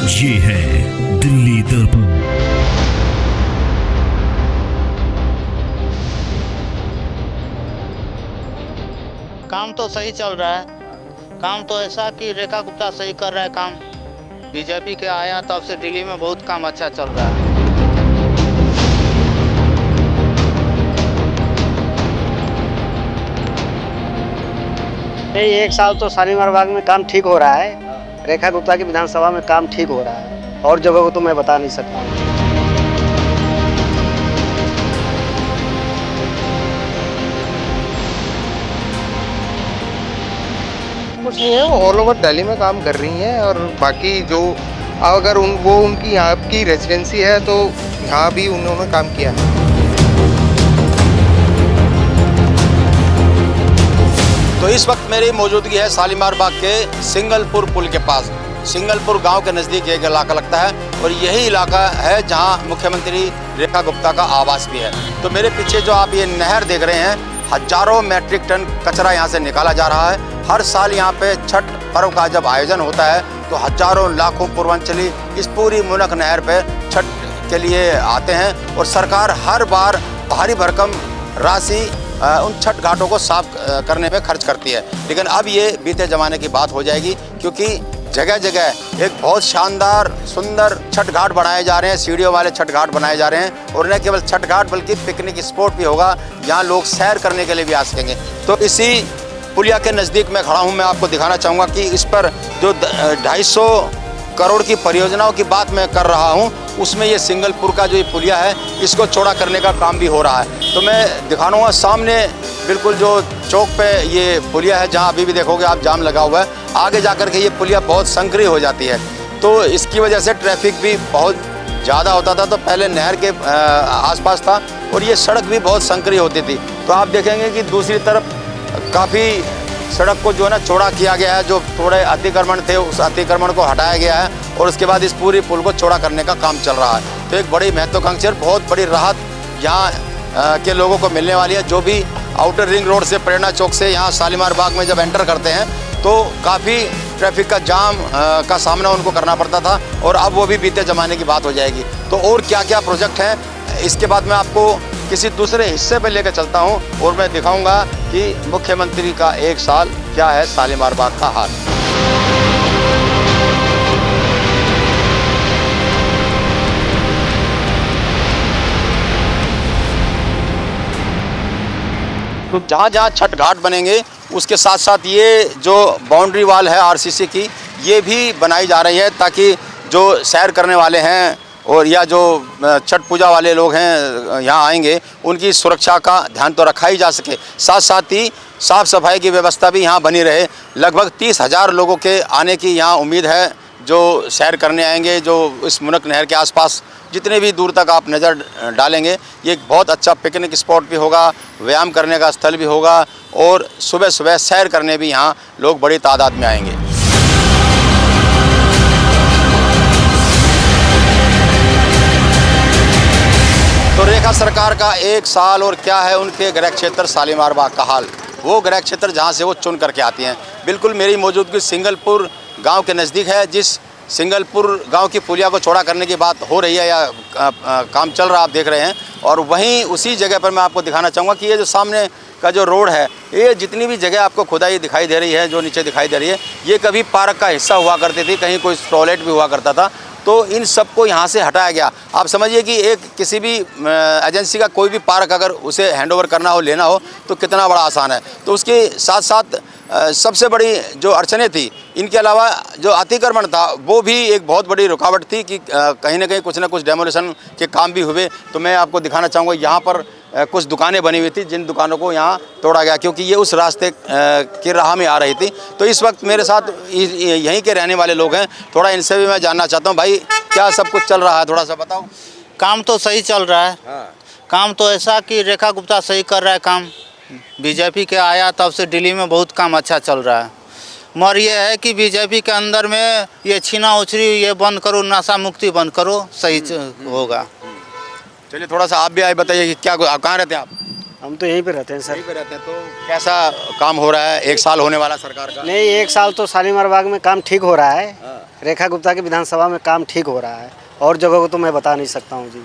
ये है दिल्ली दर्पण। काम तो सही चल रहा है। काम तो ऐसा कि रेखा गुप्ता सही कर रहा है काम। बीजेपी के आया तब से दिल्ली में बहुत काम अच्छा चल रहा है। नहीं, एक साल तो शालीमार बाग में काम ठीक हो रहा है। रेखा गुप्ता की विधानसभा में काम ठीक हो रहा है, और जगह को तो मैं बता नहीं सकता हूँ। कुछ नहीं है, वो ऑल ओवर दिल्ली में काम कर रही हैं। और बाकी जो अगर उनकी यहाँ की रेजिडेंसी है तो यहाँ भी उन्होंने काम किया है। तो इस वक्त मेरी मौजूदगी है शालीमार बाग के सिंगलपुर पुल के पास। सिंगलपुर गांव के नज़दीक एक इलाका लगता है और यही इलाका है जहां मुख्यमंत्री रेखा गुप्ता का आवास भी है। तो मेरे पीछे जो आप ये नहर देख रहे हैं, हजारों मैट्रिक टन कचरा यहां से निकाला जा रहा है। हर साल यहां पे छठ पर्व का जब आयोजन होता है तो हजारों लाखों पूर्वांचली इस पूरी मुनक नहर पे छठ के लिए आते हैं और सरकार हर बार भारी भरकम राशि उन छठ घाटों को साफ करने में खर्च करती है। लेकिन अब ये बीते ज़माने की बात हो जाएगी, क्योंकि जगह जगह एक बहुत शानदार सुंदर छठ घाट बनाए जा रहे हैं। सीढ़ियों वाले छठ घाट बनाए जा रहे हैं और न केवल छठ घाट बल्कि पिकनिक स्पॉट भी होगा, जहाँ लोग सैर करने के लिए भी आ सकेंगे। तो इसी पुलिया के नज़दीक मैं खड़ा हूँ। मैं आपको दिखाना चाहूँगा कि इस पर जो 250 करोड़ की परियोजनाओं की बात मैं कर रहा हूँ, उसमें ये सिंगलपुर का जो ये पुलिया है, इसको चौड़ा करने का काम भी हो रहा है। तो मैं दिखाऊंगा सामने बिल्कुल जो चौक पे ये पुलिया है, जहाँ अभी भी देखोगे आप जाम लगा हुआ है। आगे जाकर के ये पुलिया बहुत संकरी हो जाती है, तो इसकी वजह से ट्रैफिक भी बहुत ज़्यादा होता था। तो पहले नहर के आसपास था और ये सड़क भी बहुत संकरी होती थी। तो आप देखेंगे कि दूसरी तरफ काफ़ी सड़क को जो है ना चौड़ा किया गया है। जो थोड़े अतिक्रमण थे उस अतिक्रमण को हटाया गया है और उसके बाद इस पूरी पुल को चौड़ा करने का काम चल रहा है। तो एक बड़ी महत्वाकांक्षी और बहुत बड़ी राहत यहाँ के लोगों को मिलने वाली है। जो भी आउटर रिंग रोड से प्रेरणा चौक से यहाँ शालीमार बाग में जब एंटर करते हैं तो काफ़ी ट्रैफिक का जाम का सामना उनको करना पड़ता था, और अब वो भी बीते ज़माने की बात हो जाएगी। तो और क्या क्या प्रोजेक्ट हैं, इसके बाद मैं आपको किसी दूसरे हिस्से पे लेकर चलता हूं और मैं दिखाऊंगा कि मुख्यमंत्री का एक साल क्या है शालीमार बाग का हाल। तो जहाँ जहाँ छठ घाट बनेंगे उसके साथ साथ ये जो बाउंड्री वाल है आरसीसी की, ये भी बनाई जा रही है, ताकि जो सैर करने वाले हैं और या जो छठ पूजा वाले लोग हैं यहाँ आएंगे, उनकी सुरक्षा का ध्यान तो रखा ही जा सके। साथ साथ ही साफ़ सफाई की व्यवस्था भी यहाँ बनी रहे। लगभग 30,000 लोगों के आने की यहाँ उम्मीद है, जो सैर करने आएंगे। जो इस मुनक नहर के आसपास जितने भी दूर तक आप नज़र डालेंगे, ये एक बहुत अच्छा पिकनिक स्पॉट भी होगा, व्यायाम करने का स्थल भी होगा, और सुबह सुबह सैर करने भी यहाँ लोग बड़ी तादाद में आएंगे। तो रेखा सरकार का एक साल और क्या है उनके गृह क्षेत्र शालीमार बाग का हाल, वो गृह क्षेत्र जहाँ से वो चुन करके आती हैं। बिल्कुल मेरी मौजूदगी सिंगलपुर गांव के नज़दीक है। जिस सिंगलपुर गांव की पुलिया को चौड़ा करने की बात हो रही है या काम चल रहा आप देख रहे हैं, और वहीं उसी जगह पर मैं आपको दिखाना चाहूँगा कि ये जो सामने का जो रोड है, ये जितनी भी जगह आपको खुदाई दिखाई दे रही है, जो नीचे दिखाई दे रही है, ये कभी पार्क का हिस्सा हुआ करती थी, कहीं कोई टॉयलेट भी हुआ करता था। तो इन सबको यहाँ से हटाया गया। आप समझिए कि एक किसी भी एजेंसी का कोई भी पार्क अगर उसे हैंडओवर करना हो, लेना हो, तो कितना बड़ा आसान है। तो उसके साथ साथ सबसे बड़ी जो अड़चनें थी, इनके अलावा जो अतिक्रमण था, वो भी एक बहुत बड़ी रुकावट थी कि कहीं ना कहीं कुछ ना कुछ डेमोलिशन के काम भी हुए। तो मैं आपको दिखाना चाहूँगा, यहाँ पर कुछ दुकानें बनी हुई थी, जिन दुकानों को यहाँ तोड़ा गया, क्योंकि ये उस रास्ते की राह में आ रही थी। तो इस वक्त मेरे साथ यहीं के रहने वाले लोग हैं, थोड़ा इनसे भी मैं जानना चाहता हूँ। भाई, क्या सब कुछ चल रहा है, थोड़ा सा बताओ। काम तो सही चल रहा है। काम तो ऐसा कि रेखा गुप्ता सही कर रहा है काम। बीजेपी के आया तब से दिल्ली में बहुत काम अच्छा चल रहा है। मगर ये है कि बीजेपी के अंदर में ये छीना उछरी ये बंद करो, नशा मुक्ति बंद करो, सही होगा। चलिए थोड़ा सा आप भी आए, बताइए कि क्या कहाँ रहते हैं आप? हम तो यहीं पे रहते हैं सर। यहीं पे रहते हैं। तो कैसा काम हो रहा है, एक साल होने वाला सरकार का? नहीं, एक साल तो शालीमार बाग में काम ठीक हो रहा है। रेखा गुप्ता की विधानसभा में काम ठीक हो रहा है, और जगह को तो मैं बता नहीं सकता हूँ जी।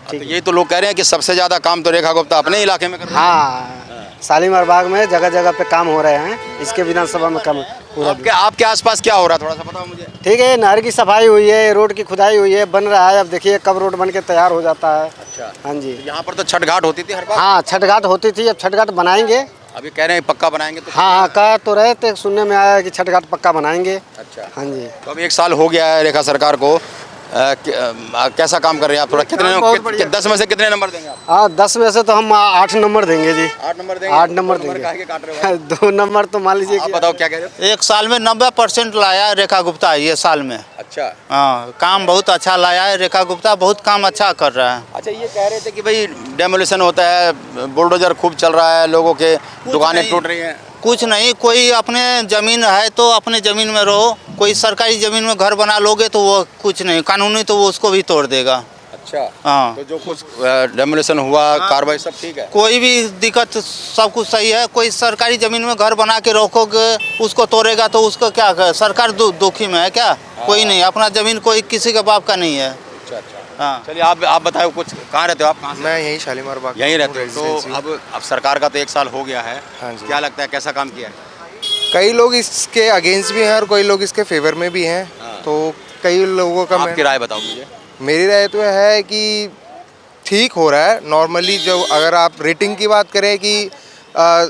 तो ये तो लोग कह रहे हैं कि सबसे ज़्यादा काम तो रेखा गुप्ता अपने इलाके में कर रही है। हाँ, शालीमार बाग में जगह जगह पे काम हो रहे हैं, इसके विधानसभा में काम पूरा। आपके आसपास क्या हो रहा है, थोड़ा सा बताओ मुझे। ठीक है, नहर की सफाई हुई है, रोड की खुदाई हुई है, बन रहा है। अब देखिए कब रोड बन के तैयार हो जाता है। अच्छा, हाँ जी। यहाँ पर तो छठ घाट होती थी हर बार। हाँ, छठ घाट होती थी, अब छठ घाट बनाएंगे। अभी कह रहे हैं पक्का बनाएंगे तो। हाँ, कह तो रहे थे, सुनने में आया कि छठ घाट पक्का बनाएंगे। अच्छा, हाँ जी। तो अब 1 साल हो गया है रेखा सरकार को। कैसा काम कर रहे हैं आप, थोड़ा कितने 10 में से कितने नंबर देंगे आप? हाँ, 10 में से तो हम 8 नंबर देंगे जी। 8 नंबर देंगे। 8 नंबर दो देंगे। काहे के काट रहे हो? 2 नंबर तो मान लीजिए। आप बताओ क्या कह रहे हो? 1 साल में 90% लाया है रेखा गुप्ता ये साल में। अच्छा, हाँ, काम बहुत अच्छा लाया है रेखा गुप्ता, बहुत काम अच्छा कर रहा है। अच्छा, ये कह रहे थे कि भाई डेमोलिशन होता है, बुलडोजर खूब चल रहा है, लोगों के दुकानें नहीं। टूट रही हैं। कुछ नहीं, कोई अपने ज़मीन है तो अपने ज़मीन में रहो, कोई सरकारी ज़मीन में घर बना लोगे तो वो कुछ नहीं, कानूनी तो वो उसको भी तोड़ देगा। अच्छा, हाँ, तो जो कुछ डेमोलिशन हुआ, कार्रवाई सब ठीक है? कोई भी दिक्कत, सब कुछ सही है। कोई सरकारी ज़मीन में घर बना के रखोगे, उसको तोड़ेगा तो उसको क्या सरकार दुखी में है क्या? कोई नहीं, अपना ज़मीन कोई किसी के बाप का नहीं है। अच्छा अच्छा, हाँ, चलिए आप बताओ कुछ, कहाँ रहते हो आप? कहाँ से? मैं यहीं शालीमार बाग यहीं रहते हो। रेजिडेंसी। तो अब सरकार का तो 1 साल हो गया है। हाँ जी। क्या लगता है कैसा काम किया है? कई लोग इसके अगेंस्ट भी हैं और कई लोग इसके फेवर में भी हैं। हाँ। तो कई लोगों का आपकी राय बताओ मुझे। मेरी राय तो है कि ठीक हो रहा है नॉर्मली। जो अगर आप रेटिंग की बात करें कि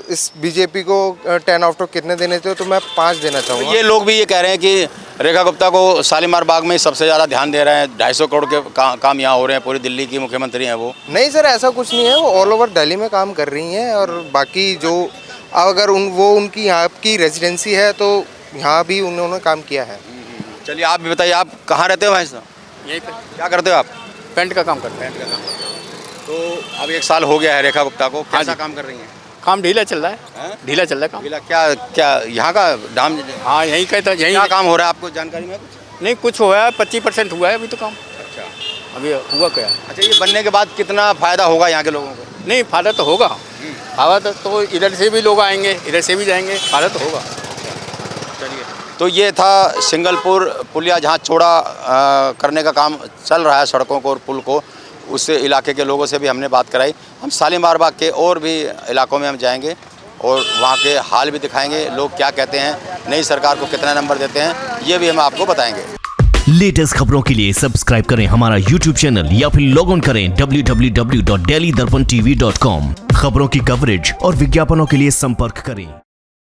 इस बीजेपी को 10 आउट ऑफ कितने देने थे, तो मैं 5 देना तो चाहूँगा। ये लोग भी ये कह रहे हैं कि रेखा गुप्ता को शालीमार बाग में सबसे ज़्यादा ध्यान दे रहे हैं, 250 करोड़ के काम यहाँ हो रहे हैं, पूरी दिल्ली की मुख्यमंत्री हैं वो। नहीं सर, ऐसा कुछ नहीं है, वो ऑल ओवर दिल्ली में काम कर रही हैं। और बाकी जो अगर उनकी यहाँ की रेजिडेंसी है तो यहाँ भी उन्होंने काम किया है। चलिए आप भी बताइए, आप कहाँ रहते हो भाई साहब? यहीं पे क्या करते हो आप? पेंट का काम करते हैं। पेंट का काम करते हो। तो अब 1 साल हो गया है रेखा गुप्ता को, कैसा जी। काम कर रही हैं? काम ढीला चल रहा है, हैं? ढीला चल रहा है काम। बिला क्या क्या यहाँ का दाम, हाँ, यहीं का तो यहीं क्या काम हो रहा है आपको जानकारी में कुछ? नहीं, कुछ हुआ है, 25% हुआ है अभी तो काम। अच्छा अभी हुआ क्या? अच्छा, ये बनने के बाद कितना फ़ायदा होगा यहाँ के लोगों को? नहीं, फायदा तो होगा। फायदा तो इधर से भी लोग आएंगे, इधर से भी जाएंगे, फायदा तो होगा। चलिए, तो ये था सिंगलपुर पुलिया, जहाँ चौड़ा करने का काम चल रहा है, सड़कों को और पुल को। उस इलाके के लोगों से भी हमने बात कराई। हम शालीमार बाग के और भी इलाकों में हम जाएंगे और वहाँ के हाल भी दिखाएंगे, लोग क्या कहते हैं, नई सरकार को कितना नंबर देते हैं, ये भी हम आपको बताएंगे। लेटेस्ट खबरों के लिए सब्सक्राइब करें हमारा YouTube चैनल या फिर लॉग ऑन करें www.delhidarpantv.com। खबरों की कवरेज और विज्ञापनों के लिए संपर्क करें।